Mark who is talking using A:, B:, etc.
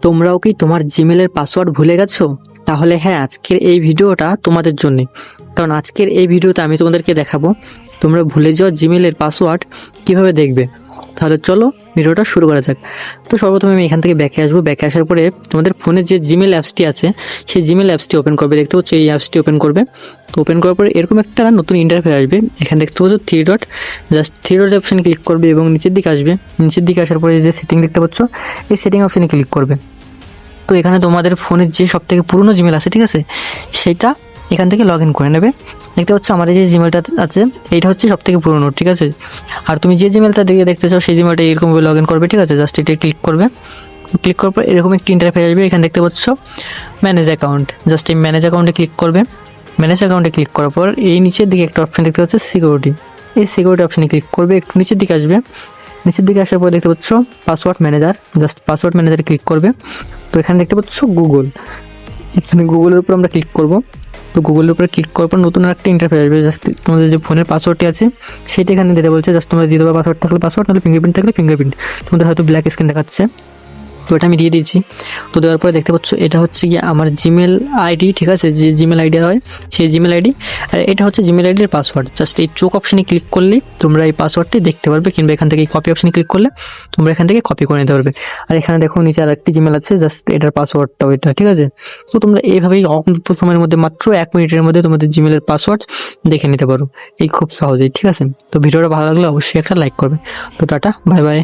A: তোমরাও কি তোমার জিমেলের পাসওয়ার্ড ভুলে গেছো? তাহলে হ্যাঁ, আজকের এই ভিডিওটা তোমাদের জন্য। কারণ আজকের এই ভিডিওতে আমি তোমাদেরকে দেখাবো তোমরা ভুলে যাওয়া জিমেলের পাসওয়ার্ড কিভাবে দেখবে। তাহলে চলো ভিডিওটা শুরু করা যাক। তো সর্বপ্রথমে আমি এখান থেকে ব্যাকে আসবো। ব্যাকে আসার পরে তোমাদের ফোনে যে জিমেল অ্যাপসটি আছে সেই জিমেল অ্যাপসটি ওপেন করবে। দেখতে পাচ্ছ এই অ্যাপসটি ওপেন করবে। তো ওপেন করার পরে এরকম একটা নতুন ইন্টারফেস আসবে। এখানে দেখতে পাচ্ছ three dot, just three dot অপশানে ক্লিক করবে এবং নিচের দিকে আসবে। নিচের দিকে আসার পরে যে সেটিং দেখতে পাচ্ছ এই সেটিং অপশানে ক্লিক করবে। তো এখানে তোমাদের ফোনের যে সব থেকে পুরনো জিমেল আছে, ঠিক আছে, সেটা এখান থেকে লগ ইন করে নেবে। দেখতে পাচ্ছ আমার এই যে জিমেলটা আছে এইটা হচ্ছে সব থেকে পুরনো, ঠিক আছে। আর তুমি যে জিমেলটা দেখতে চাও সেই জিমেলটা এরকমভাবে লগ ইন করবে, ঠিক আছে। জাস্ট এটা ক্লিক করবে। ক্লিক করার পর এরকম একটি ইন্টারফেস আসবে। এখানে দেখতে পাচ্ছ ম্যানেজ অ্যাকাউন্ট, জাস্ট এই ম্যানেজ অ্যাকাউন্টে ক্লিক করবে। ম্যানেজ অ্যাকাউন্টে ক্লিক করার পর এই নিচের দিকে একটা অপশন দেখতে পাচ্ছ সিকিউরিটি, এই সিকিউরিটি অপশানে ক্লিক করবে। একটু নিচের দিকে আসবে। নিচের দিকে আসার পর দেখতে পাচ্ছ পাসওয়ার্ড ম্যানেজার, জাস্ট পাসওয়ার্ড ম্যানেজারে ক্লিক করবে। তো এখানে দেখতে পাচ্ছ গুগল, এখানে গুগলের উপর আমরা ক্লিক করব। তো গুগলের উপরে ক্লিক করার পর নতুন একটা ইন্টারফেস আসবে। জাস্ট তোমাদের যে ফোনের পাসওয়ার্ডটি আছে সেটা এখানে দিতে বলছে। জাস্ট তোমরা দিয়ে দেবে, পাসওয়ার্ড থাকলে পাসওয়ার্ড, নাহলে ফিঙ্গারপ্রিন্ট থাকলে ফিঙ্গারপ্রিন্ট। তোমাদের হয়তো ব্ল্যাক স্ক্রিন দেখাচ্ছে, তো এটা আমি দিয়ে দিয়েছি। তো দেওয়ার পরে দেখতে পাচ্ছ এটা হচ্ছে গিয়ে আমার জিমেল আইডি, ঠিক আছে, যে জিমেল আইডি হয় সেই জিমেল আইডি। আর এটা হচ্ছে জিমেল আইডির পাসওয়ার্ড। জাস্ট এই চোখ অপশানে ক্লিক করলেই তোমরা এই পাসওয়ার্ডটি দেখতে পারবে, কিংবা এখান থেকে কপি অপশানে ক্লিক করলে তোমরা এখান থেকে কপি করে নিতে পারবে। আর এখানে দেখো নিচে আর একটি জিমেল আছে, জাস্ট এটার পাসওয়ার্ডটাও এটা, ঠিক আছে। তো তোমরা এইভাবেই অল্প সময়ের মধ্যে, মাত্র 1 মিনিটের মধ্যে তোমাদের জিমেলের পাসওয়ার্ড দেখে নিতে পারো, এই খুব সহজেই, ঠিক আছে। তো ভিডিওটা ভালো লাগলে অবশ্যই একটা লাইক করবে। তো টাটা, বাই বাই।